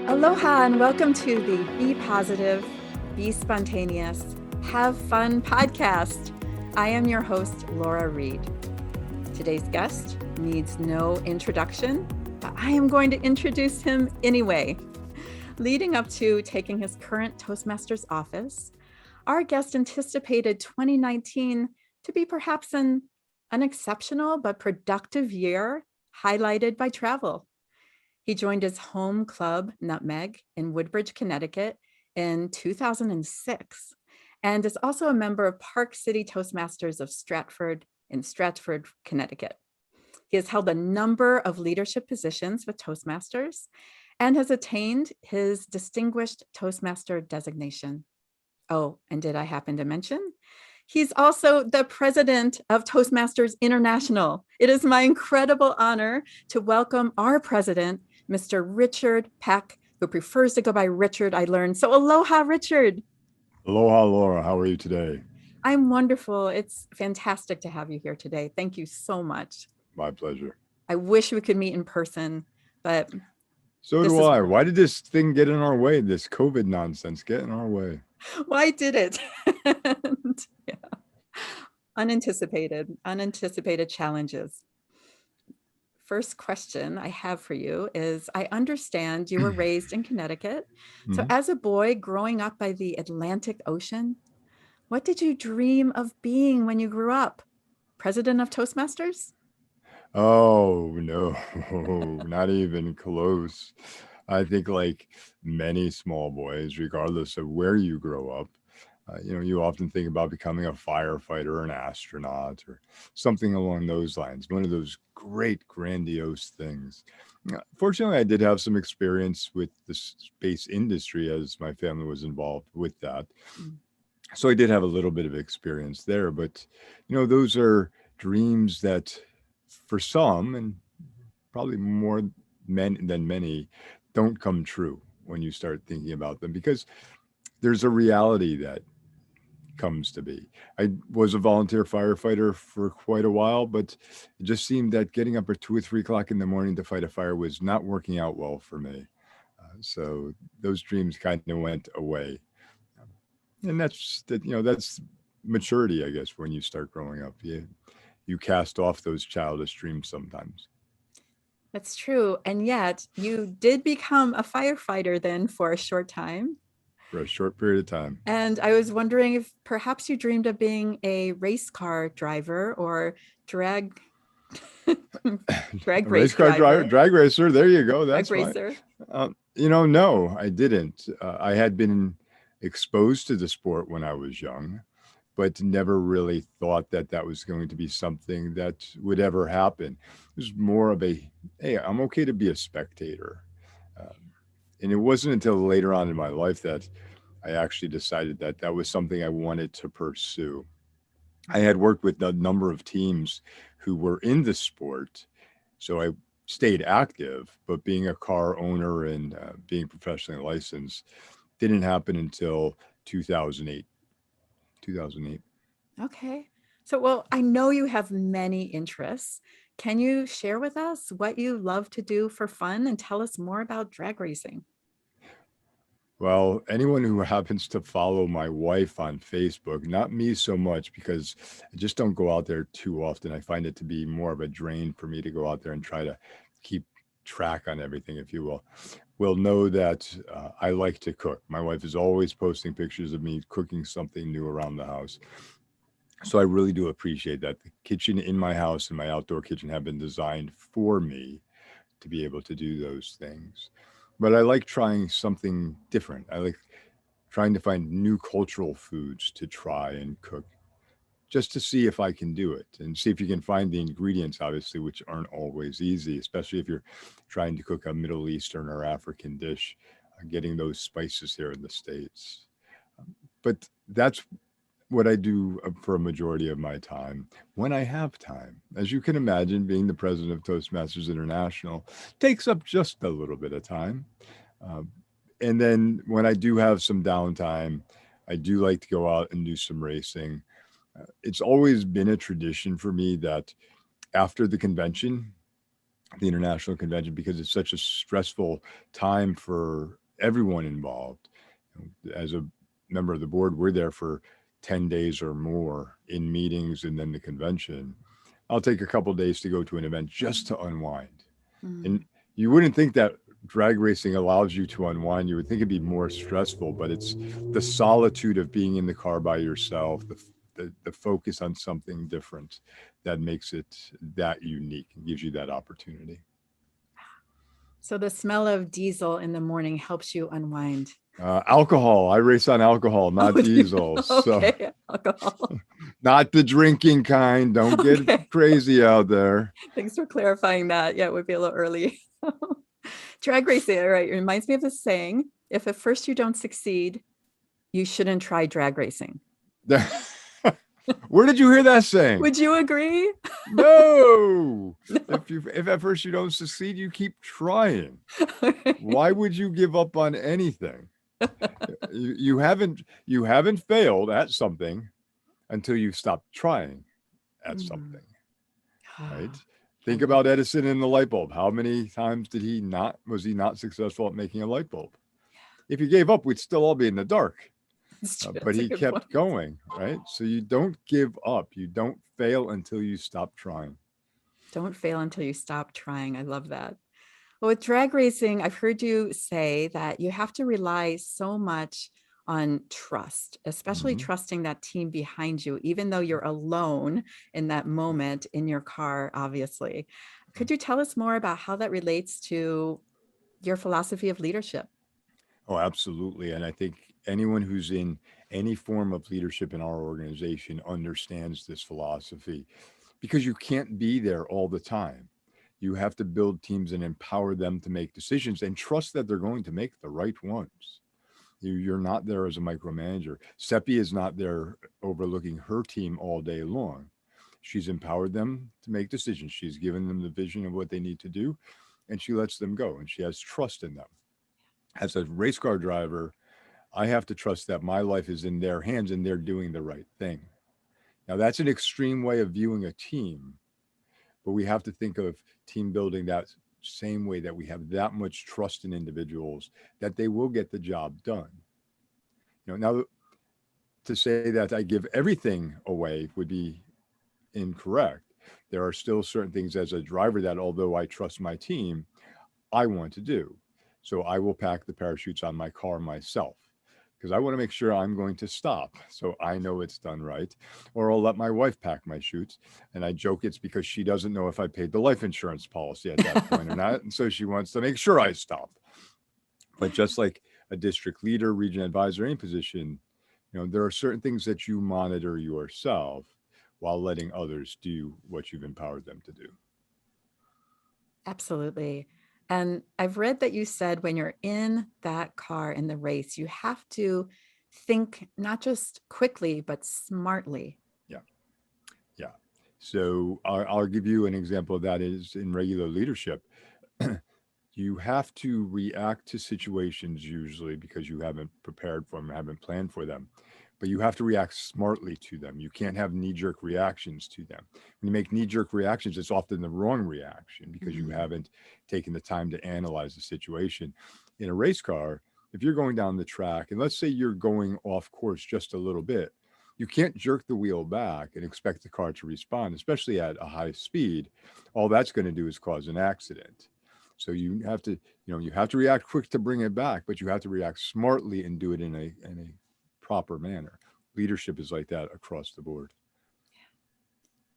Aloha and welcome to the Be Positive, Be Spontaneous, Have Fun podcast. I am your host, Laura Reid. Today's guest needs no introduction, but I am going to introduce him anyway. Leading up to taking his current Toastmasters office, our guest anticipated 2019 to be perhaps an unexceptional but productive year, highlighted by travel. He joined his home club, Nutmeg, in Woodbridge, Connecticut in 2006, and is also a member of Park City Toastmasters of Stratford in Stratford, Connecticut. He has held a number of leadership positions with Toastmasters and has attained his distinguished Toastmaster designation. Oh, and did I happen to mention? He's also the president of Toastmasters International. It is my incredible honor to welcome our president, Mr. Richard Peck, who prefers to go by Richard, I learned. So aloha, Richard. Aloha, Laura. How are you today? I'm wonderful. It's fantastic to have you here today. Thank you so much. My pleasure. I wish we could meet in person, but so do I. Why did this thing get in our way? This COVID nonsense get in our way. Why did it? Yeah. Unanticipated challenges. First question I have for you is, I understand you were raised in Connecticut. So as a boy growing up by the Atlantic Ocean, what did you dream of being when you grew up? President of Toastmasters? Oh, no, not even close. I think like many small boys, regardless of where you grow up, you often think about becoming a firefighter or an astronaut or something along those lines, one of those great grandiose things. Fortunately, I did have some experience with the space industry as my family was involved with that. So I did have a little bit of experience there, but those are dreams that for some, and probably more men than many, don't come true when you start thinking about them, because there's a reality that comes to be. I was a volunteer firefighter for quite a while, but it just seemed that getting up at 2 or 3 o'clock in the morning to fight a fire was not working out well for me. So those dreams kind of went away. And that's maturity, I guess, when you start growing up. You cast off those childish dreams sometimes. That's true. And yet you did become a firefighter then for a short time. For a short period of time. And I was wondering if perhaps you dreamed of being a race car driver or drag race car driver. Drag racer. There you go. That's drag racer. No, I didn't. I had been exposed to the sport when I was young, but never really thought that was going to be something that would ever happen. It was more of a, hey, I'm okay to be a spectator. And it wasn't until later on in my life that I actually decided that was something I wanted to pursue. I had worked with a number of teams who were in the sport, so I stayed active, but being a car owner and being professionally licensed didn't happen until 2008. Okay. So, well, I know you have many interests. Can you share with us what you love to do for fun and tell us more about drag racing? Well, anyone who happens to follow my wife on Facebook, not me so much, because I just don't go out there too often. I find it to be more of a drain for me to go out there and try to keep track on everything, if you will know that I like to cook. My wife is always posting pictures of me cooking something new around the house. So I really do appreciate that. The kitchen in my house and my outdoor kitchen have been designed for me to be able to do those things. But I like trying something different. I like trying to find new cultural foods to try and cook, just to see if I can do it and see if you can find the ingredients, obviously, which aren't always easy, especially if you're trying to cook a Middle Eastern or African dish, getting those spices here in the States. But that's what I do for a majority of my time when I have time. As you can imagine, being the president of Toastmasters International takes up just a little bit of time. And then when I do have some downtime, I do like to go out and do some racing. It's always been a tradition for me that after the convention, the international convention, because it's such a stressful time for everyone involved. As a member of the board, we're there for 10 days or more in meetings and then the convention. I'll take a couple days to go to an event just to unwind. And Mm. you wouldn't think that drag racing allows you to unwind. You would think it'd be more stressful, but it's the solitude of being in the car by yourself, the focus on something different that makes it that unique and gives you that opportunity. So the smell of diesel in the morning helps you unwind. Alcohol. I race on alcohol, not Oh, diesel. So okay, alcohol. not the drinking kind. Don't get Okay, crazy out there. thanks for clarifying that. Yeah, it would be a little early. Drag racing, all right, it reminds me of this saying, if at first you don't succeed, you shouldn't try drag racing. Where did you hear that saying? Would you agree? No. No. If at first you don't succeed, you keep trying. Why would you give up on anything? You haven't failed at something until you stop trying at Mm. something, right? Ah, I Think love about that. Edison and the light bulb. How many times was he not successful at making a light bulb? If he gave up, we'd still all be in the dark. It's true. But That's a he good point. kept going, right? So you don't give up. You don't fail until you stop trying. Don't fail until you stop trying. I love that. Well, with drag racing, I've heard you say that you have to rely so much on trust, especially Mhm. trusting that team behind you, even though you're alone in that moment in your car, obviously. Could you tell us more about how that relates to your philosophy of leadership? Oh, absolutely. And I think anyone who's in any form of leadership in our organization understands this philosophy, because you can't be there all the time. You have to build teams and empower them to make decisions and trust that they're going to make the right ones. You're not there as a micromanager. Seppi is not there overlooking her team all day long. She's empowered them to make decisions. She's given them the vision of what they need to do, and she lets them go, and she has trust in them. As a race car driver, I have to trust that my life is in their hands and they're doing the right thing. Now, that's an extreme way of viewing a team, but we have to think of team building that same way, that we have that much trust in individuals that they will get the job done. Now, to say that I give everything away would be incorrect. There are still certain things as a driver that, although I trust my team, I want to do. So I will pack the parachutes on my car myself, because I want to make sure I'm going to stop so I know it's done right. Or I'll let my wife pack my chutes. And I joke it's because she doesn't know if I paid the life insurance policy at that point or not. And so she wants to make sure I stop. But just like a district leader, region advisor, any position, there are certain things that you monitor yourself while letting others do what you've empowered them to do. Absolutely. And I've read that you said when you're in that car in the race, you have to think not just quickly, but smartly. Yeah. Yeah. So I'll give you an example of that is in regular leadership. You have to react to situations usually because you haven't prepared for them, haven't planned for them, but you have to react smartly to them. You can't have knee jerk reactions to them. When you make knee jerk reactions, it's often the wrong reaction because you Mhm. haven't taken the time to analyze the situation. In a race car, if you're going down the track and let's say you're going off course just a little bit, you can't jerk the wheel back and expect the car to respond, especially at a high speed. All that's going to do is cause an accident. So you have to react quick to bring it back, but you have to react smartly and do it in a proper manner. Leadership is like that across the board.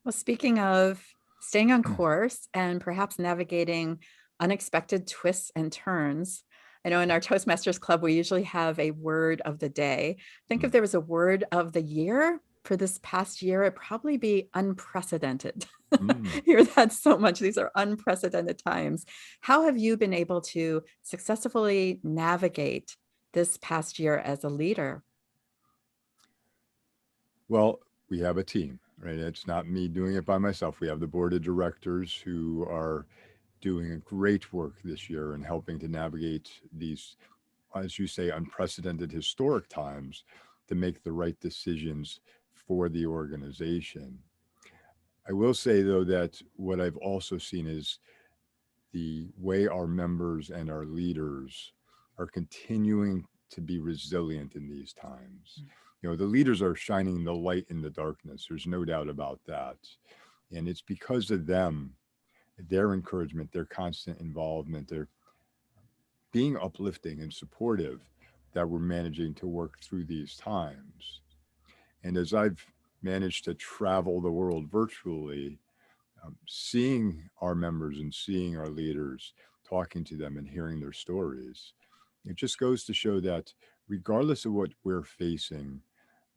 Well, speaking of staying on course and perhaps navigating unexpected twists and turns, I know in our Toastmasters Club, we usually have a word of the day. I think if Mm, there was a word of the year for this past year, it'd probably be unprecedented. mm. Hear that so much. These are unprecedented times. How have you been able to successfully navigate this past year as a leader? Well, we have a team, right? It's not me doing it by myself. We have the board of directors who are doing a great work this year and helping to navigate these, as you say, unprecedented historic times to make the right decisions for the organization. I will say, though, that what I've also seen is the way our members and our leaders are continuing to be resilient in these times. The leaders are shining the light in the darkness. There's no doubt about that. And it's because of them, their encouragement, their constant involvement, their being uplifting and supportive, that we're managing to work through these times. And as I've managed to travel the world virtually, seeing our members and seeing our leaders, talking to them and hearing their stories, it just goes to show that regardless of what we're facing,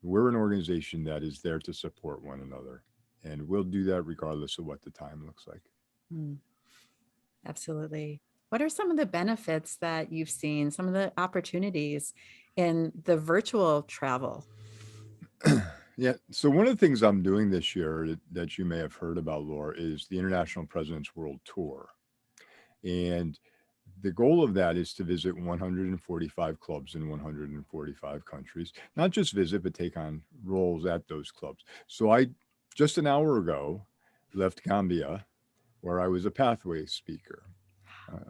we're an organization that is there to support one another. And we'll do that regardless of what the time looks like. Mm, absolutely. What are some of the benefits that you've seen, some of the opportunities in the virtual travel? Yeah. So one of the things I'm doing this year that you may have heard about, Laura, is the International President's World Tour. And the goal of that is to visit 145 clubs in 145 countries, not just visit, but take on roles at those clubs. So I, just an hour ago, left Gambia, where I was a pathway speaker.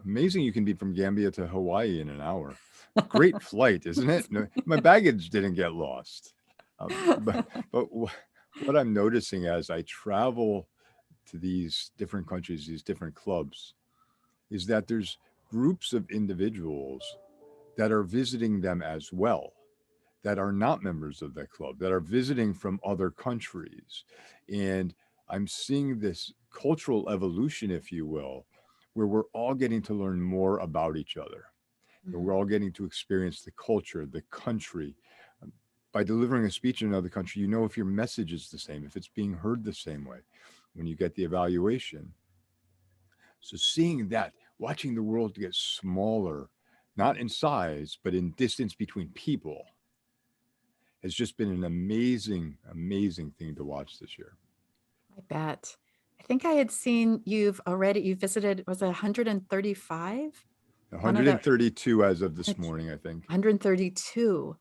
Amazing you can be from Gambia to Hawaii in an hour. Great flight, isn't it? No, my baggage didn't get lost. But what I'm noticing as I travel to these different countries, these different clubs, is that there's groups of individuals that are visiting them as well, that are not members of that club, that are visiting from other countries. And I'm seeing this cultural evolution, if you will, where we're all getting to learn more about each other. And we're all getting to experience the culture, the country. By delivering a speech in another country, you know if your message is the same, if it's being heard the same way when you get the evaluation. So seeing that, watching the world get smaller, not in size, but in distance between people, has just been an amazing, amazing thing to watch this year. I bet. I think I had seen you visited, was it 135? 132 as of this morning, I think. 132.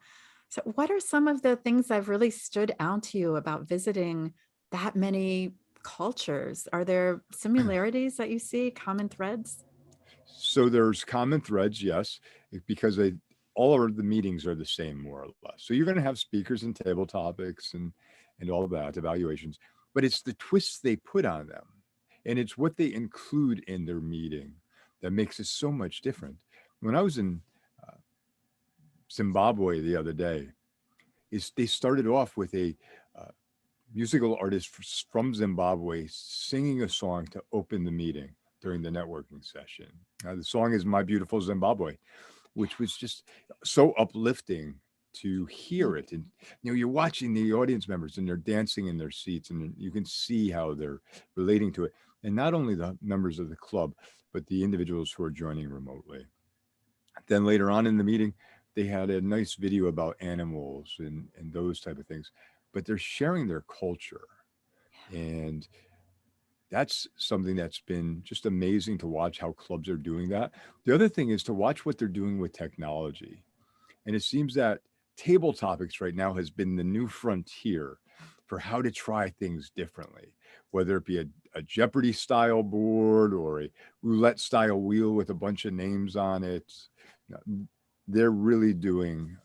So what are some of the things that have really stood out to you about visiting that many cultures? Are there similarities that you see, common threads? So there's common threads, yes, because all of the meetings are the same, more or less. So you're going to have speakers and table topics and all that, evaluations, but it's the twists they put on them. And it's what they include in their meeting that makes it so much different. When I was in Zimbabwe the other day, they started off with a musical artist from Zimbabwe singing a song to open the meeting during the networking session. The song is My Beautiful Zimbabwe, which was just so uplifting to hear it. And you're watching the audience members and they're dancing in their seats and you can see how they're relating to it. And not only the members of the club, but the individuals who are joining remotely. Then later on in the meeting, they had a nice video about animals and those type of things, but they're sharing their culture. And that's something that's been just amazing to watch how clubs are doing that. The other thing is to watch what they're doing with technology. And it seems that table topics right now has been the new frontier for how to try things differently, whether it be a Jeopardy style board or a roulette style wheel with a bunch of names on it. They're really doing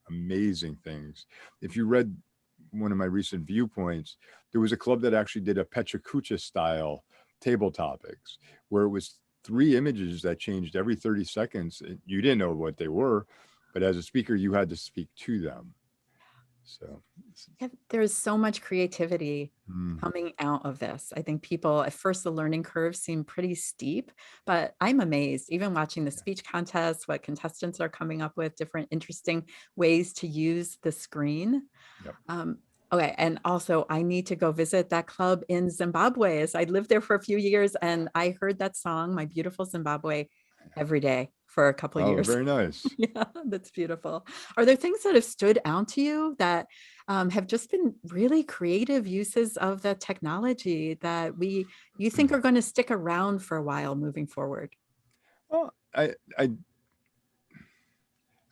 amazing things. If you read one of my recent viewpoints, there was a club that actually did a Pechakucha style table topics where it was 3 images that changed every 30 seconds. You didn't know what they were, but as a speaker, you had to speak to them. So there's so much creativity coming out of this. I think people, at first, the learning curve seemed pretty steep, but I'm amazed, even watching the speech contest, what contestants are coming up with, different interesting ways to use the screen. Yep. Okay. And also I need to go visit that club in Zimbabwe, as I lived there for a few years and I heard that song, My Beautiful Zimbabwe, every day for a couple of years. Very nice. Yeah, that's beautiful. Are there things that have stood out to you that have just been really creative uses of the technology that you think are going to stick around for a while moving forward? Well, I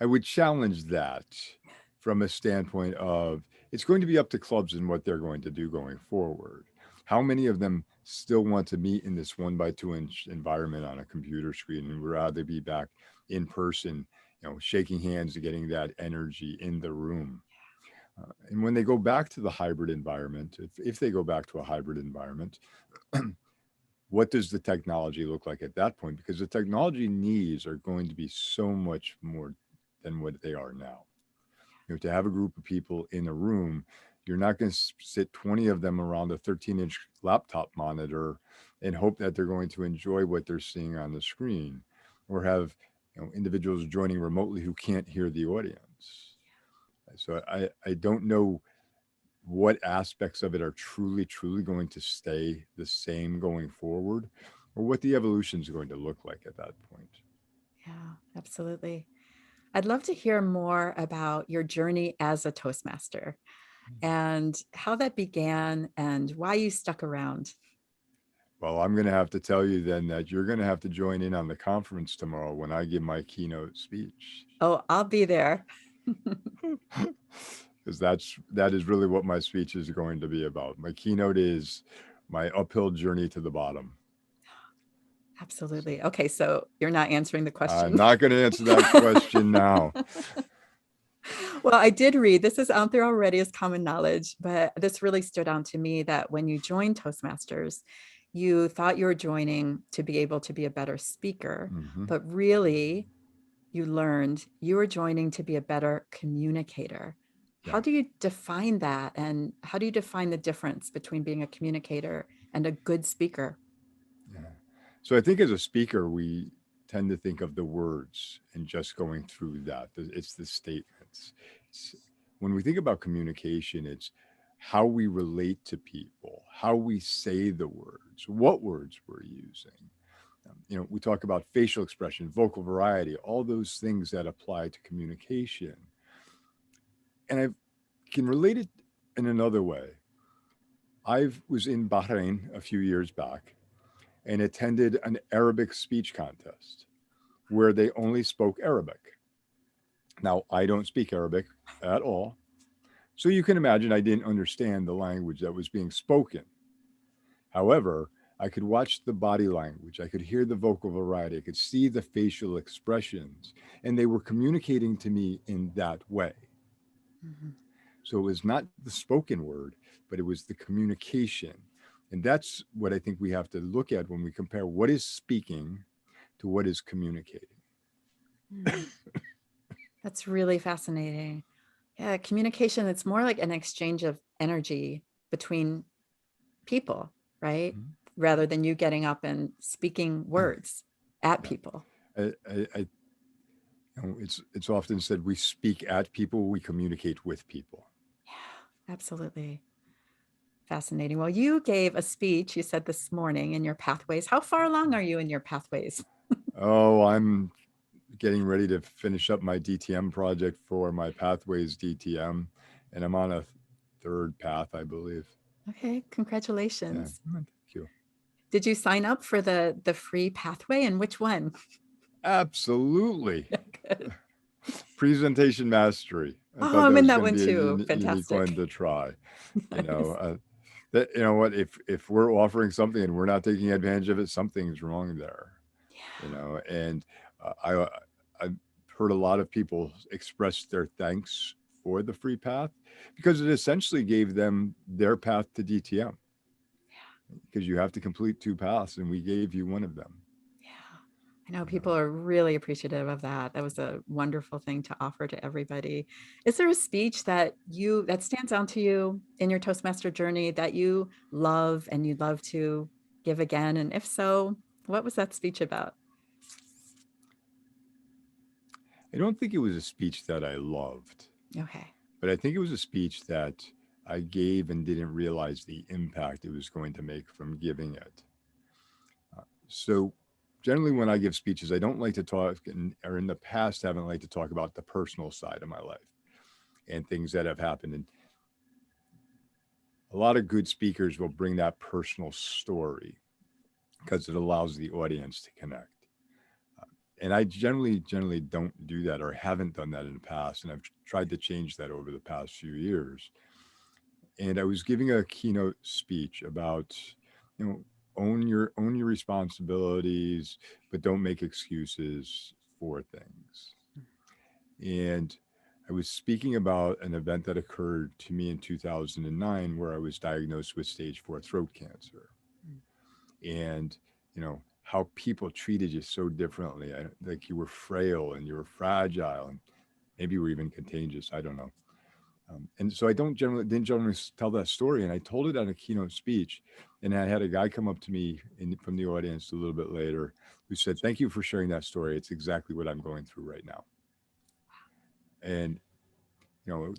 would challenge that from a standpoint of it's going to be up to clubs and what they're going to do going forward. How many of them still want to meet in this 1 by 2 inch environment on a computer screen, and would rather be back in person, shaking hands and getting that energy in the room. And when they go back to the hybrid environment, if they go back to a hybrid environment, what does the technology look like at that point? Because the technology needs are going to be so much more than what they are now. To have a group of people in a room, you're not going to sit 20 of them around a 13-inch laptop monitor and hope that they're going to enjoy what they're seeing on the screen, or have individuals joining remotely who can't hear the audience. So I don't know what aspects of it are truly going to stay the same going forward, or what the evolution is going to look like at that point. Yeah, absolutely. I'd love to hear more about your journey as a Toastmaster and how that began and why you stuck around. Well, I'm going to have to tell you then that you're going to have to join in on the conference tomorrow when I give my keynote speech. Oh, I'll be there. Because that is really what my speech is going to be about. My keynote is my uphill journey to the bottom. Absolutely. Okay, so you're not answering the question. I'm not going to answer that question now. Well, I did read, this is out there already as common knowledge, but this really stood out to me that when you joined Toastmasters, you thought you were joining to be able to be a better speaker, but really you learned you were joining to be a better communicator. Yeah. How do you define that? And how do you define the difference between being a communicator and a good speaker? Yeah. So I think as a speaker, we tend to think of the words and just going through that. It's the statements. When we think about communication, it's how we relate to people, how we say the words, what words we're using. We talk about facial expression, vocal variety, all those things that apply to communication. And I can relate it in another way. I was in Bahrain a few years back and attended an Arabic speech contest where they only spoke Arabic. Now, I don't speak Arabic at all. So you can imagine I didn't understand the language that was being spoken. However, I could watch the body language, I could hear the vocal variety, I could see the facial expressions, and they were communicating to me in that way. Mm-hmm. So it was not the spoken word, but it was the communication. And that's what I think we have to look at when we compare what is speaking to what is communicating. That's really fascinating. Yeah, communication, it's more like an exchange of energy between people, right? Mm-hmm. Rather than you getting up and speaking words at people. It's often said we speak at people, we communicate with people. Yeah, absolutely. Fascinating. Well, you gave a speech, you said this morning, in your pathways. How far along are you in your pathways? Oh, I'm getting ready to finish up my DTM project for my Pathways DTM, and I'm on a third path, I believe. Okay, congratulations. Yeah, thank you. Did you sign up for the free pathway, and which one? Absolutely. Good. Presentation mastery. I'm in that one too. Fantastic. Unique one to try. Nice. That what if we're offering something and we're not taking advantage of it, something's wrong there. Yeah. And I've heard a lot of people express their thanks for the free path because it essentially gave them their path to DTM. Yeah. Because you have to complete 2 paths, and we gave you one of them. I know people are really appreciative of that. That was a wonderful thing to offer to everybody. Is there a speech that stands out to you in your Toastmaster journey that you love and you'd love to give again? And if so, what was that speech about? I don't think it was a speech that I loved. Okay. But I think it was a speech that I gave and didn't realize the impact it was going to make from giving it. So generally when I give speeches, I don't like to talk, or in the past haven't liked to talk about the personal side of my life and things that have happened. And a lot of good speakers will bring that personal story because it allows the audience to connect. And I generally don't do that, or haven't done that in the past. And I've tried to change that over the past few years. And I was giving a keynote speech about, own your responsibilities, but don't make excuses for things. And I was speaking about an event that occurred to me in 2009 where I was diagnosed with stage 4 throat cancer. And, how people treated you so differently. Like you were frail and you were fragile and maybe you were even contagious. I don't know. And so I didn't generally tell that story. And I told it at a keynote speech. And I had a guy come up to me from the audience a little bit later who said, "Thank you for sharing that story. It's exactly what I'm going through right now." And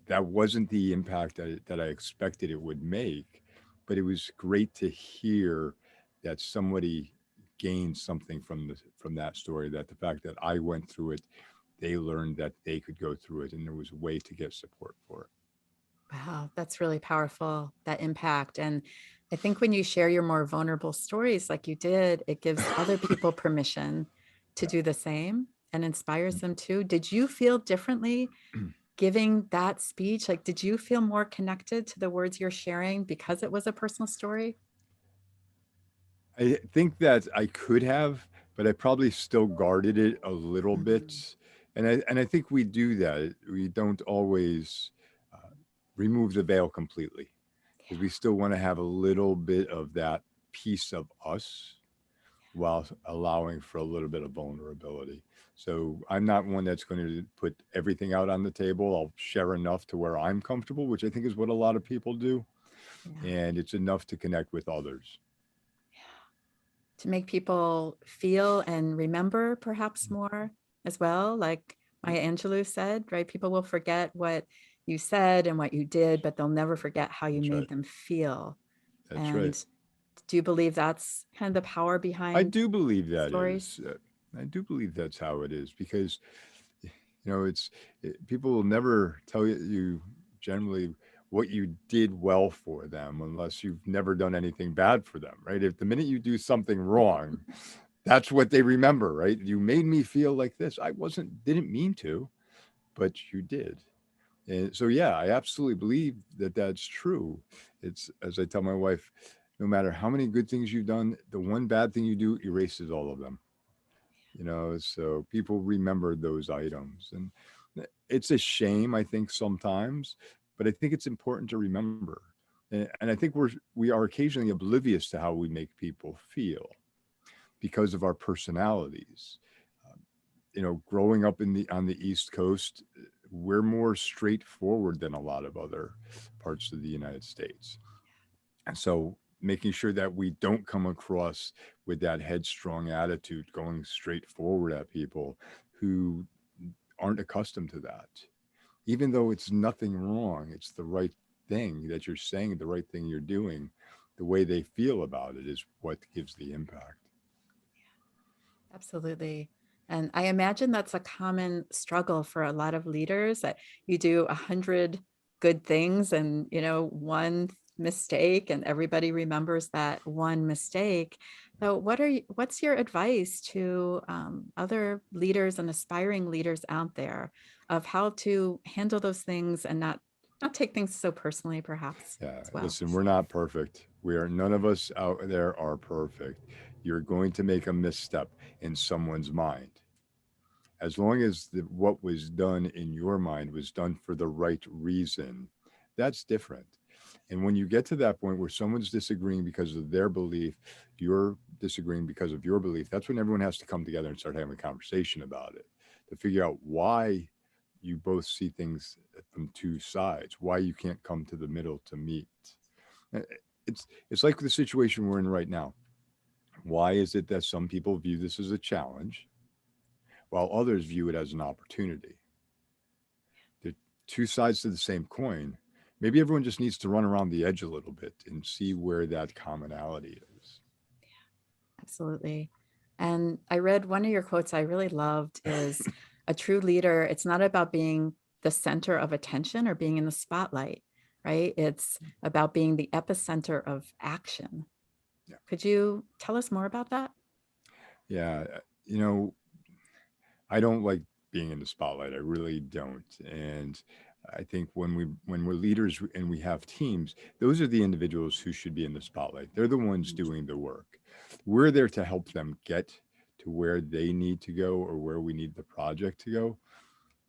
that wasn't the impact that I expected it would make, but it was great to hear that somebody gained something from that story, that the fact that I went through it, they learned that they could go through it and there was a way to get support for it. Wow, that's really powerful, that impact. And I think when you share your more vulnerable stories like you did, it gives other people permission to Yeah. do the same and inspires them too. Did you feel differently giving that speech? Like, did you feel more connected to the words you're sharing because it was a personal story? I think that I could have, but I probably still guarded it a little Mhm. bit. And I think we do that. We don't always uh, remove the veil completely because we still want to have a little bit of that piece of us while allowing for a little bit of vulnerability. So I'm not one that's going to put everything out on the table. I'll share enough to where I'm comfortable, which I think is what a lot of people do. Yeah. And it's enough to connect with others. To make people feel and remember perhaps Mm. more as well. Like Maya Angelou said, right? People will forget what you said and what you did, but they'll never forget how you That's made right. them feel. That's right. And do you believe that's kind of the power I behind do believe that stories? is. I do believe that's how it is because people will never tell you generally what you did well for them unless you've never done anything bad for them, right? If the minute you do something wrong, that's what they remember, right? You made me feel like this. I didn't mean to, but you did. And so, yeah, I absolutely believe that that's true. It's as I tell my wife, no matter how many good things you've done, the one bad thing you do erases all of them. So people remember those items, and it's a shame, I think, sometimes, but I think it's important to remember. And I think we are occasionally oblivious to how we make people feel because of our personalities. Um, Growing up on the East Coast, we're more straightforward than a lot of other parts of the United States. And so making sure that we don't come across with that headstrong attitude going straight forward at people who aren't accustomed to that. Even though it's nothing wrong, it's the right thing that you're saying, the right thing you're doing. The way they feel about it is what gives the impact. Absolutely. And I imagine that's a common struggle for a lot of leaders that you do 100 good things and, one mistake and everybody remembers that one mistake. So what's your advice to other leaders and aspiring leaders out there of how to handle those things and not take things so personally, perhaps Yeah, as well? listen, we're not perfect. None of us out there are perfect. You're going to make a misstep in someone's mind. As long as what was done in your mind was done for the right reason, that's different. And when you get to that point where someone's disagreeing because of their belief, you're disagreeing because of your belief, that's when everyone has to come together and start having a conversation about it to figure out why you both see things from two sides, why you can't come to the middle to meet. Uh, it's like the situation we're in right now. Why is it that some people view this as a challenge while others view it as an opportunity? They're two sides to the same coin. Maybe everyone just needs to run around the edge a little bit and see where that commonality is. Absolutely. And I read one of your quotes I really loved is a true leader, it's not about being the center of attention or being in the spotlight, right? It's about being the epicenter of action. Yeah. Could you tell us more about that? Yeah. You know, I don't like being in the spotlight. I really don't. And I think when we're leaders and we have teams, those are the individuals who should be in the spotlight. They're the ones doing the work. We're there to help them get to where they need to go or where we need the project to go.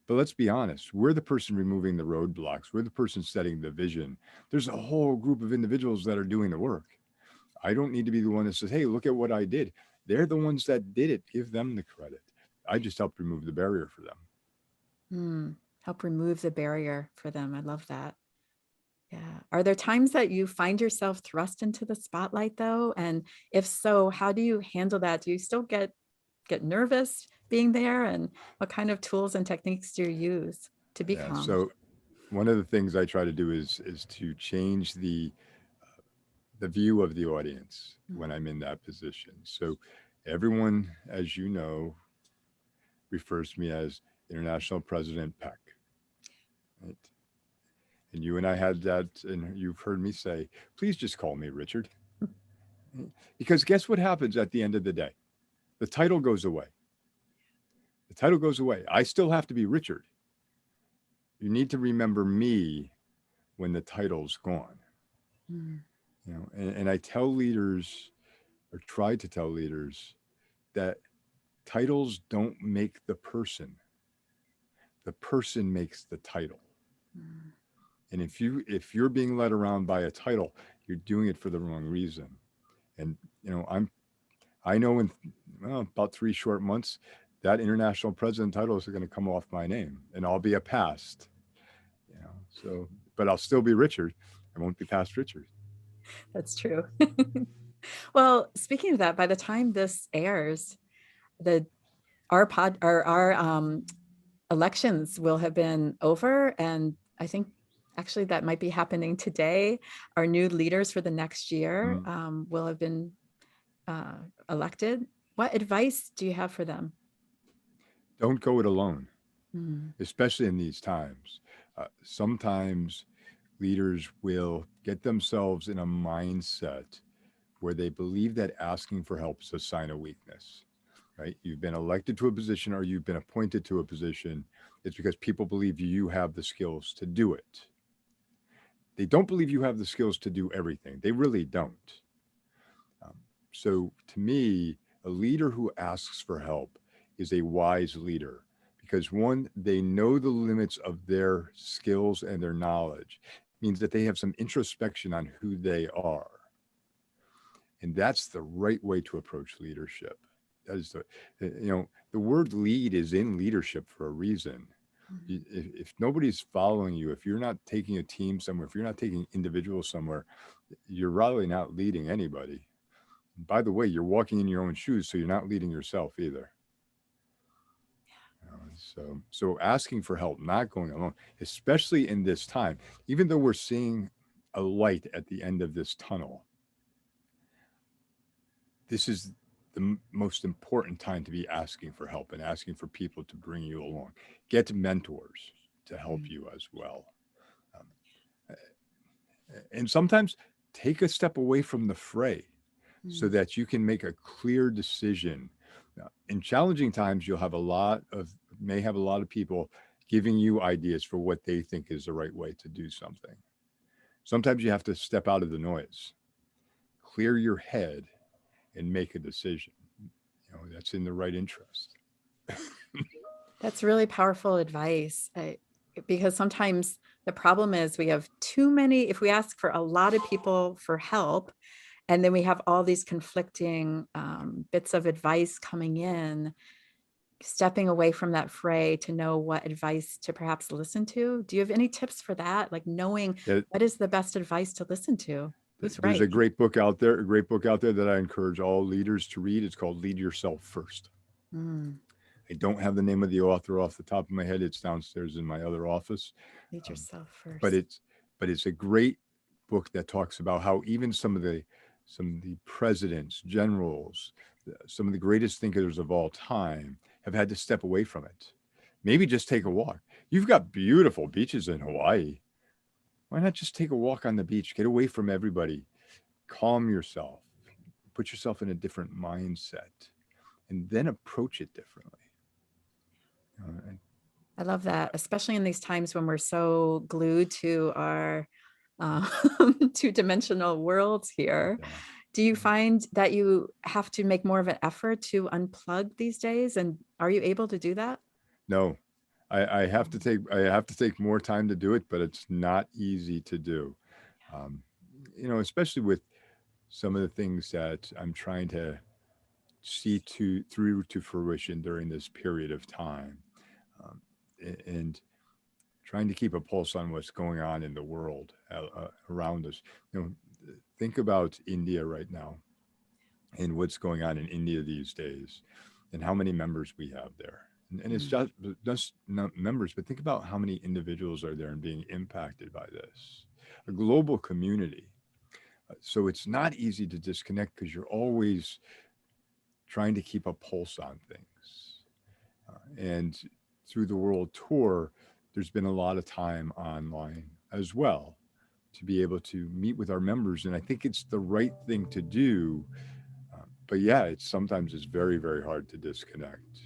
But let's be honest, we're the person removing the roadblocks. We're the person setting the vision. There's a whole group of individuals that are doing the work. I don't need to be the one that says, hey, look at what I did. They're the ones that did it. Give them the credit. I just helped remove the barrier for them. Help remove the barrier for them. I love that. Yeah. Are there times that you find yourself thrust into the spotlight though? And if so, how do you handle that? Do you still get nervous being there? And what kind of tools and techniques do you use to be Yeah. calm? So one of the things I try to do is to change the view of the audience when I'm in that position. So everyone, as you know, refers to me as International President Peck. Right? And you and I had that, and you've heard me say, please just call me Richard. Because guess what happens at the end of the day? The title goes away. The title goes away. I still have to be Richard. You need to remember me when the title's gone. Mm. You know, and I tell leaders, or try to tell leaders, that titles don't make the person. The person makes the title. Mm. And if you're being led around by a title, you're doing it for the wrong reason. And you know, I know in about 3 short months, that international president title is going to come off my name, and I'll be a past. You know, so but I'll still be Richard. I won't be past Richard. That's true. Well, speaking of that, by the time this airs, the our elections will have been over, and I think actually that might be happening today. Our new leaders for the next year Mm. will have been uh, elected. What advice do you have for them? Don't go it alone, Mm. especially in these times. Sometimes leaders will get themselves in a mindset where they believe that asking for help is a sign of weakness, right? You've been elected to a position or you've been appointed to a position. It's because people believe you have the skills to do it. They don't believe you have the skills to do everything. They really don't. Um, so to me, a leader who asks for help is a wise leader because one, they know the limits of their skills and their knowledge. It means that they have some introspection on who they are. And that's the right way to approach leadership. That is the word lead is in leadership for a reason. Mhm. If nobody's following you, if you're not taking a team somewhere, if you're not taking individuals somewhere, you're really not leading anybody. By the way, you're walking in your own shoes, so you're not leading yourself either. So asking for help, not going alone, especially in this time, even though we're seeing a light at the end of this tunnel, this is the most important time to be asking for help and asking for people to bring you along. Get mentors to help Mm. you as well. Um, and sometimes take a step away from the fray so Mm. that you can make a clear decision. In challenging times, may have a lot of people giving you ideas for what they think is the right way to do something. Sometimes you have to step out of the noise, clear your head, and make a decision. That's in the right interest. That's really powerful advice. Because sometimes the problem is we have too many, if we ask for a lot of people for help, and then we have all these conflicting bits of advice coming in, stepping away from that fray to know what advice to perhaps listen to. Do you have any tips for that? Like knowing Yeah, what is the best advice to listen to? Who's there's right? a great book out there, that I encourage all leaders to read. It's called Lead Yourself First. Mm, I don't have the name of the author off the top of my head. It's downstairs in my other office. lead Um, yourself but first. it's a great book that talks about how even some of the presidents, generals, some of the greatest thinkers of all time have had to step away from it. Maybe just take a walk. You've got beautiful beaches in Hawaii. Why not just take a walk on the beach? Get away from everybody. Calm yourself. Put yourself in a different mindset and then approach it differently. All right. I love that, especially in these times when we're so glued to our uh, two-dimensional worlds here. Yeah. Do you find that you have to make more of an effort to unplug these days? And are you able to do that? No, I have to take more time to do it, but it's not easy to do. Um, especially with some of the things that I'm trying to see to through to fruition during this period of time, um, and trying to keep a pulse on what's going on in the world around us. You know, think about India right now and what's going on in India these days, and how many members we have there. And it's Mm. just not members, but think about how many individuals are there and being impacted by this. A global community. So it's not easy to disconnect because you're always trying to keep a pulse on things. And through the world tour, there's been a lot of time online as well to be able to meet with our members. And I think it's the right thing to do. But yeah, it's sometimes it's very, very hard to disconnect.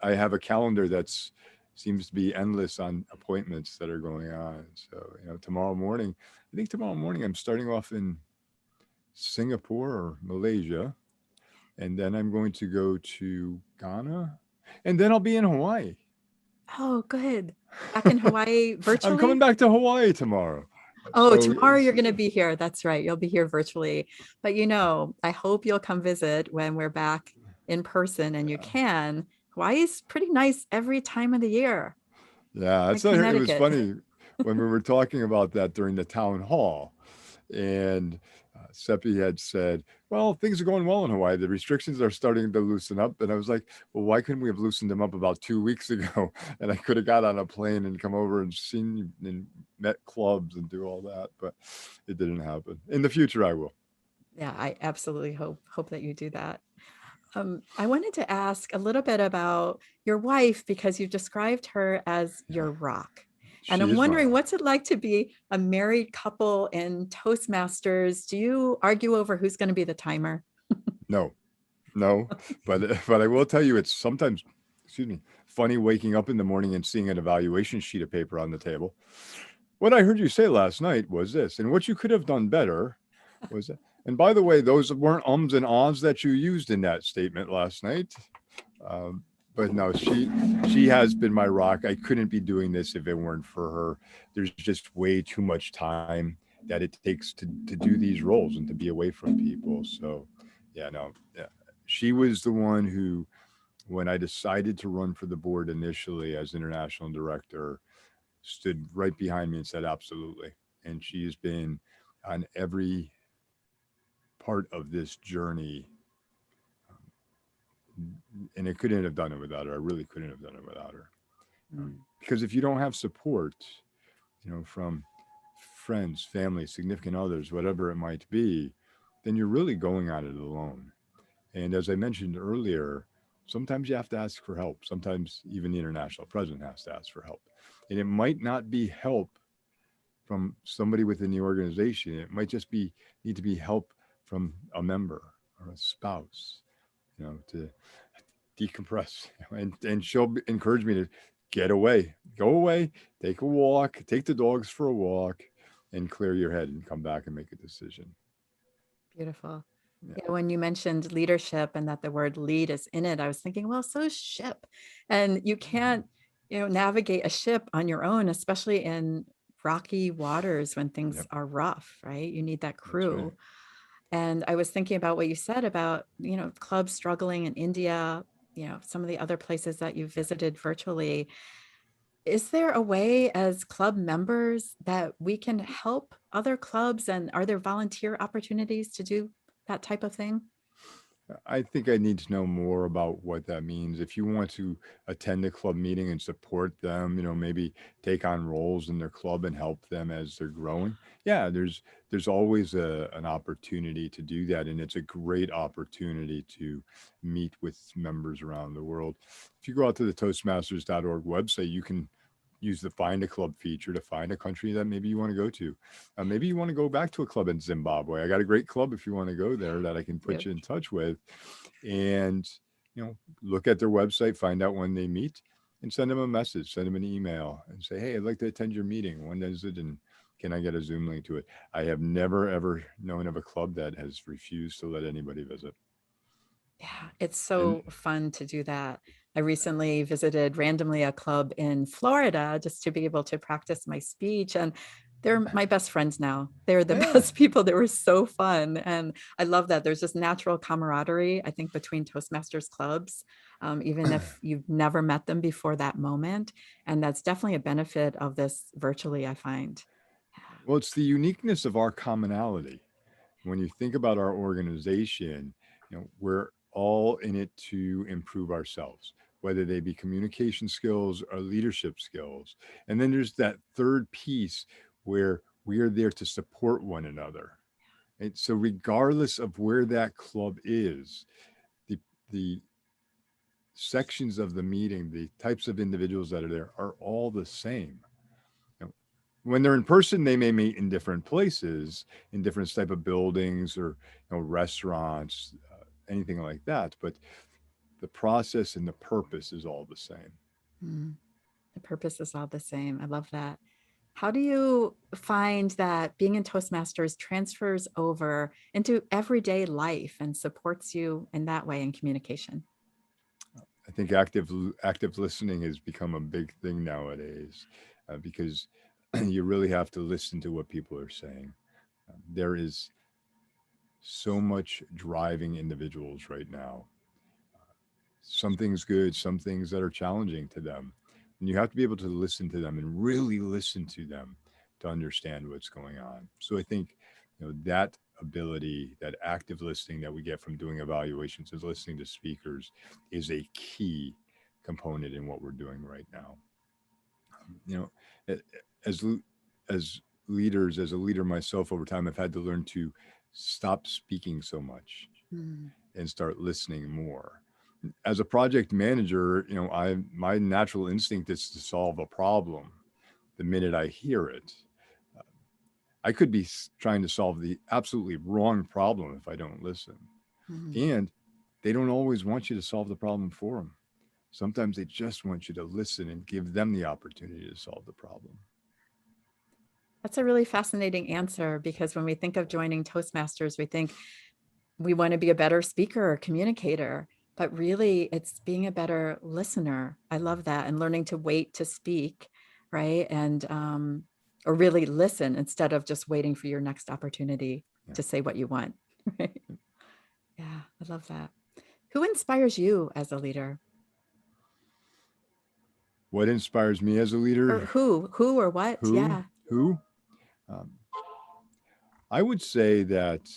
I have a calendar that's seems to be endless on appointments that are going on. So, tomorrow morning I'm starting off in Singapore or Malaysia, and then I'm going to go to Ghana, and then I'll be in Hawaii. Oh, good. Back in Hawaii I'm coming virtually? back to Hawaii tomorrow. Oh, So tomorrow you're going to be here. That's right. You'll be here virtually. But I hope you'll come visit when we're back in person and you can. Hawaii's pretty nice every time of the year. yeah, Like it was Connecticut. funny when we were talking about that during the town hall. And Seppi had said, "Well, things are going well in Hawaii. The restrictions are starting to loosen up." And I was like, "Well, why couldn't we have loosened them up about 2 weeks ago?" And I could have got on a plane and come over and seen you and met clubs and do all that, but it didn't happen. In the future, I will. Yeah, I absolutely hope that you do that. I wanted to ask a little bit about your wife because you described her as Yeah, your rock. And she I'm is my wondering, rock. what's it like to be a married couple in Toastmasters? Do you argue over who's going to be the timer? No, no, but I will tell you, it's sometimes, excuse me, funny waking up in the morning and seeing an evaluation sheet of paper on the table. What I heard you say last night was this, and what you could have done better was that. And by the way, those weren't ums and ahs that you used in that statement last night. Um, but no, she has been my rock. I couldn't be doing this if it weren't for her. There's just way too much time that it takes to do these roles and to be away from people. So, yeah, no, yeah. She was the one who, when I decided to run for the board initially as international director, stood right behind me and said, absolutely. And she has been on every part of this journey. And I couldn't have done it without her. I really couldn't have done it without her. Mm. Because if you don't have support, from friends, family, significant others, whatever it might be, then you're really going at it alone. And as I mentioned earlier, sometimes you have to ask for help. Sometimes even the international president has to ask for help. And it might not be help from somebody within the organization. It might just be need to be help from a member or a spouse, to decompress. And she'll encourage me to get away, go away, take a walk, take the dogs for a walk, and clear your head and come back and make a decision. Beautiful. Yeah. Yeah, when you mentioned leadership and that the word lead is in it, I was thinking, well, so is ship. And you can't, navigate a ship on your own, especially in rocky waters when things Yep. are rough, right? You need that That's right. crew. And I was thinking about what you said about, clubs struggling in India, some of the other places that you visited virtually. Is there a way as club members that we can help other clubs? And are there volunteer opportunities to do that type of thing? I think I need to know more about what that means. If you want to attend a club meeting and support them, maybe take on roles in their club and help them as they're growing. Yeah, there's always an opportunity to do that, and it's a great opportunity to meet with members around the world. If you go out to the Toastmasters.org website, you can use the find a club feature to find a country that maybe you want to go to. Maybe you want to go back to a club in Zimbabwe. I got a great club if you want to go there that I can put Yep. you in touch with. And look at their website, find out when they meet, and send them a message, send them an email, and say, "Hey, I'd like to attend your meeting. When is it? And can I get a Zoom link to it?" I have never ever known of a club that has refused to let anybody visit. Yeah, it's And so fun to do that. I recently visited randomly a club in Florida just to be able to practice my speech. And they're my best friends now. They're the yeah, best people. They were so fun. And I love that. There's just natural camaraderie, I think, between Toastmasters clubs, even if you've never met them before that moment. And that's definitely a benefit of this virtually, I find. well, it's the uniqueness of our commonality. When you think about our organization, we're all in it to improve ourselves, whether they be communication skills or leadership skills. And then there's that third piece where we are there to support one another. And so regardless of where that club is, the sections of the meeting, the types of individuals that are there are all the same. You know, when they're in person, they may meet in different places, in different type of buildings or restaurants, anything like that. But the process and the purpose is all the same. Mm, the purpose is all the same. I love that. How do you find that being in Toastmasters transfers over into everyday life and supports you in that way in communication? I think active listening has become a big thing nowadays because you really have to listen to what people are saying. There is so much driving individuals right now. Some things good, some things that are challenging to them. And you have to be able to listen to them and really listen to them to understand what's going on. So I think that ability, that active listening that we get from doing evaluations and listening to speakers is a key component in what we're doing right now. You know, as as leaders, as a leader myself over time, I've had to learn to stop speaking so much Mm, and start listening more. As a project manager, I my natural instinct is to solve a problem the minute I hear it. I could be trying to solve the absolutely wrong problem if I don't listen. mm. And they don't always want you to solve the problem for them. Sometimes they just want you to listen and give them the opportunity to solve the problem. That's a really fascinating answer because when we think of joining Toastmasters, we think we want to be a better speaker or communicator, but really it's being a better listener. I love that. And learning to wait to speak, right? And, or really listen instead of just waiting for your next opportunity Yeah. to say what you want. Right? Yeah, I love that. Who inspires you as a leader? What inspires me as a Or leader? who or what? Who? Yeah. Who? Um, I would say that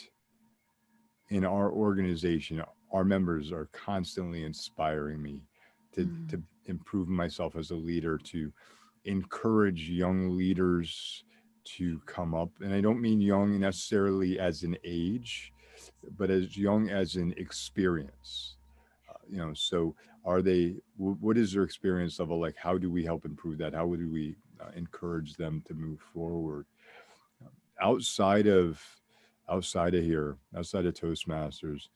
in our organization, our members are constantly inspiring me to Mm, improve myself as a leader, to encourage young leaders to come up. And I don't mean young necessarily as an age, but as young as an experience. So are they, what is their experience level like? How do we help improve that? How would we encourage them to move forward? Outside of here, outside of Toastmasters,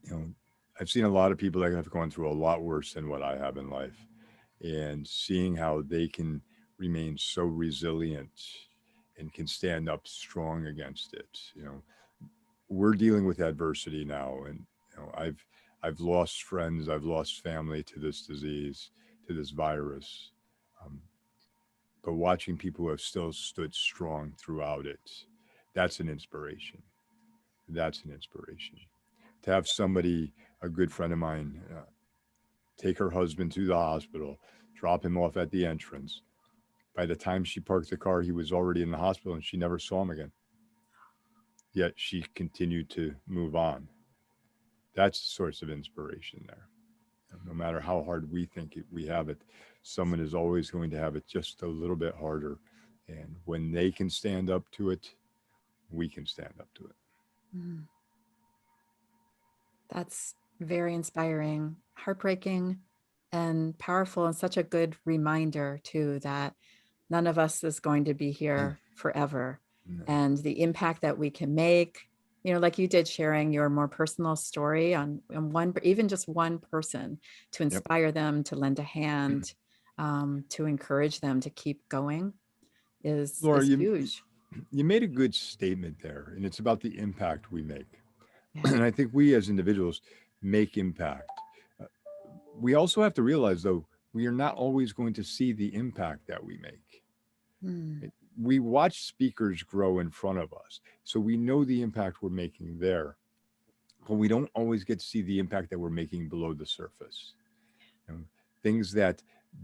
you know, I've seen a lot of people that have gone through a lot worse than what I have in life, and seeing how they can remain so resilient and can stand up strong against it. We're dealing with adversity now, and I've lost friends, I've lost family to this disease, to this virus. Um, but watching people who have still stood strong throughout it, that's an inspiration. That's an inspiration. To have somebody, a good friend of mine, take her husband to the hospital, drop him off at the entrance. By the time she parked the car, he was already in the hospital and she never saw him again. Yet she continued to move on. That's a source of inspiration there. No matter how hard we think we have it, someone is always going to have it just a little bit harder. And when they can stand up to it, we can stand up to it. mm. That's very inspiring, heartbreaking, and powerful, and such a good reminder, too, that none of us is going to be here forever. No. And the impact that we can make, like you did, sharing your more personal story on one, even just one person, to Yep. inspire them, to lend a hand, to encourage them to keep going Laura, is you huge. you made a good statement there, and it's about the impact we make. Yeah. And I think we as individuals make impact. Uh, We also have to realize, though, we are not always going to see the impact that we make. Mm, We watch speakers grow in front of us, so we know the impact we're making there, but we don't always get to see the impact that we're making below the surface. You know, things that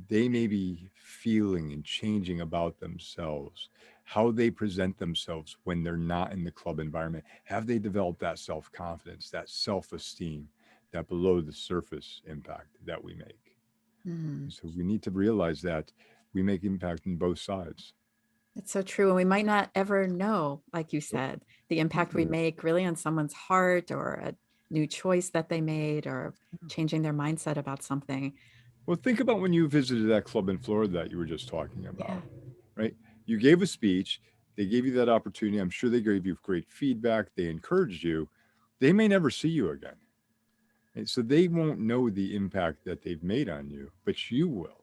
they may be feeling and changing about themselves, how they present themselves when they're not in the club environment. Have they developed that self confidence, that self esteem, that below the surface impact that we make? And mm. so we need to realize that we make impact in both sides. It's so true. And we might not ever know, like you Nope. said, the impact we Mm-mm. make really on someone's heart, or a new choice that they made, or changing their mindset about something. Well, think about when you visited that club in Florida that you were just talking Yeah. about, right? You gave a speech, they gave you that opportunity. I'm sure they gave you great feedback, they encouraged you. They may never see you again. And so they won't know the impact that they've made on you, but you will.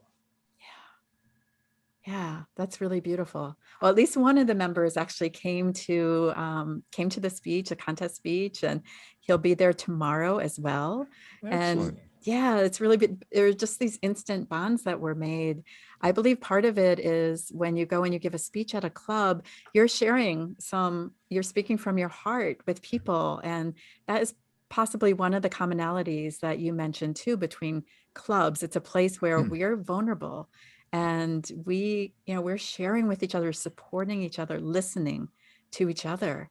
Yeah, that's really beautiful. Well, at least one of the members actually came to the speech, a contest speech, and he'll be there tomorrow as well. And Excellent. yeah, it's really been, there are just these instant bonds that were made. I believe part of it is when you go and you give a speech at a club, you're speaking from your heart with people, and that is possibly one of the commonalities that you mentioned too between clubs. It's a place where we're vulnerable, and we're sharing with each other, supporting each other, listening to each other,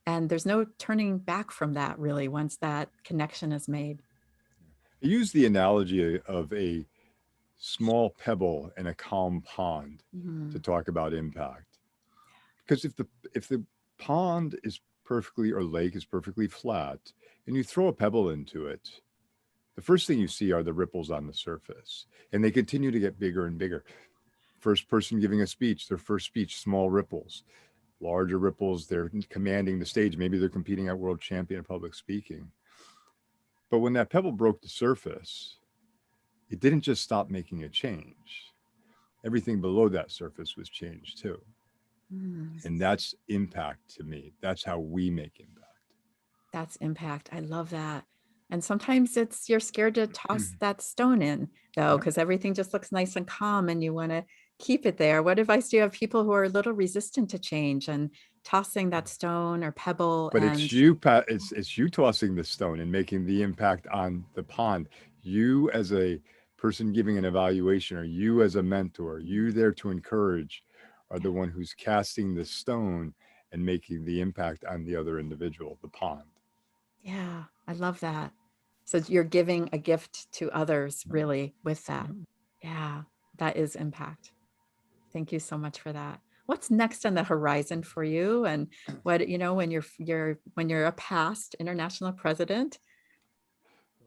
and there's no turning back from that, really, once that connection is made. I use the analogy of a small pebble in a calm pond to Mhm. talk about impact. Because if the pond is perfectly or lake is perfectly flat and you throw a pebble into it, the first thing you see are the ripples on the surface, and they continue to get bigger and bigger. First person giving a speech, their first speech, small ripples, larger ripples, they're commanding the stage. Maybe they're competing at world champion of public speaking. But when that pebble broke the surface, it didn't just stop making a change. Everything below that surface was changed too. Mm. And that's impact to me. That's how we make impact. That's impact. I love that. And sometimes you're scared to toss that stone in, though, Yeah. because everything just looks nice and calm and you want to keep it there. What advice do you have people who are a little resistant to change and tossing that stone or pebble? But it's And you, Pat. It's you tossing the stone and making the impact on the pond. You as a person giving an evaluation, or you as a mentor, you there to encourage, are yeah, the one who's casting the stone and making the impact on the other individual, the pond. yeah, I love that. So you're giving a gift to others, really, with that. Yeah. Yeah, that is impact. Thank you so much for that. What's next on the horizon for you? And what, when you're a past international president?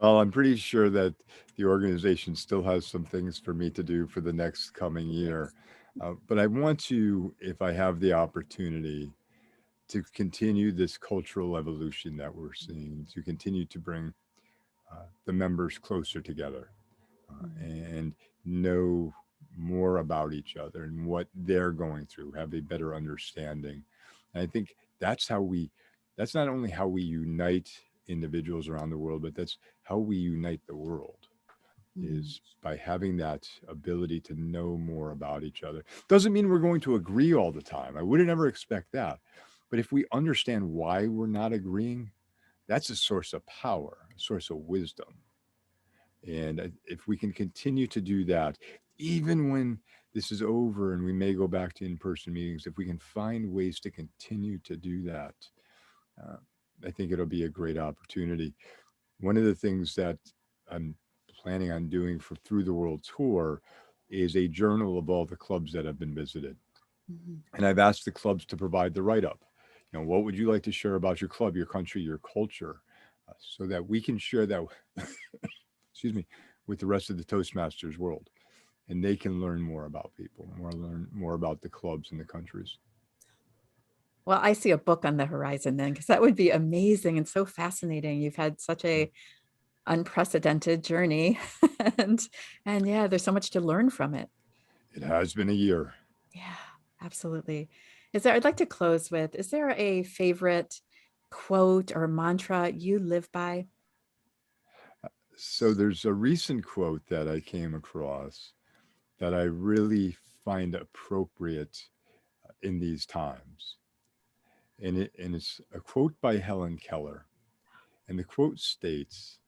Well, I'm pretty sure that the organization still has some things for me to do for the next coming year. But I want to, if I have the opportunity, to continue this cultural evolution that we're seeing, to continue to bring the members closer together Mhm. and know more about each other and what they're going through, have a better understanding. And I think that's how that's not only how we unite individuals around the world, but that's how we unite the world, Mm. is by having that ability to know more about each other. Doesn't mean we're going to agree all the time. I wouldn't ever expect that. But if we understand why we're not agreeing, that's a source of power, a source of wisdom. And if we can continue to do that, even when this is over and we may go back to in person meetings, if we can find ways to continue to do that, uh, I think it'll be a great opportunity. One of the things that I'm planning on doing for Through the World Tour is a journal of all the clubs that have been visited. Mhm. And I've asked the clubs to provide the write up. What would you like to share about your club, your country, your culture, so that we can share that, excuse me, with the rest of the Toastmasters world, and they can learn more about people, learn more about the clubs and the countries. Well, I see a book on the horizon then, because that would be amazing and so fascinating. You've had such a unprecedented journey, and yeah, there's so much to learn from it. It has been a year. Yeah, absolutely. I'd like to close with, is there a favorite quote or mantra you live by? So there's a recent quote that I came across that I really find appropriate in these times. And it's a quote by Helen Keller. And the quote states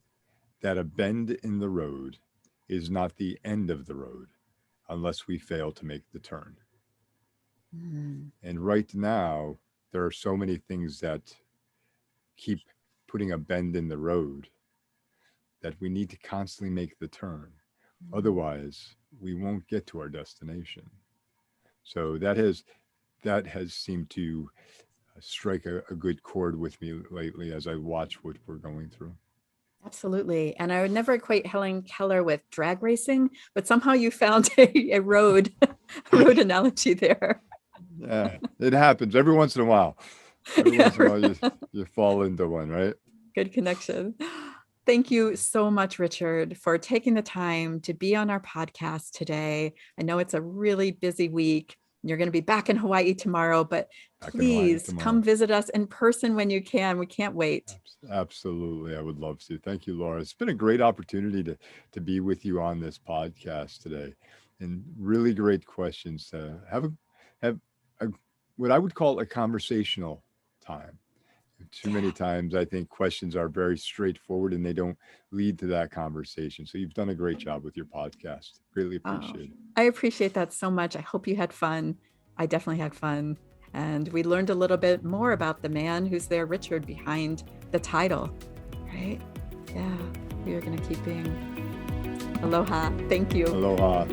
that a bend in the road is not the end of the road unless we fail to make the turn. Mm, And right now, there are so many things that keep putting a bend in the road that we need to constantly make the turn. Otherwise, we won't get to our destination. So that has seemed to strike a good chord with me lately as I watch what we're going through. absolutely. And I would never equate Helen Keller with drag racing, but somehow you found a road, road analogy there. Yeah, it happens every once in a while. Every Yeah, once in a while, you fall into one, right? good connection. Thank you so much, Richard, for taking the time to be on our podcast today. I know it's a really busy week. You're going to be back in Hawaii tomorrow, but Back in Hawaii please tomorrow. come visit us in person when you can. We can't wait. Absolutely, I would love to. Thank you, Laura. It's been a great opportunity to be with you on this podcast today, and really great questions to have a, what I would call a conversational time. Too Yeah. many times, I think questions are very straightforward and they don't lead to that conversation. So you've done a great job with your podcast. Greatly Oh, appreciate it. I appreciate that so much. I hope you had fun. I definitely had fun. And we learned a little bit more about the man who's there, Richard, behind the title, right? Yeah, we are going to keep being. Aloha. Thank you. Aloha.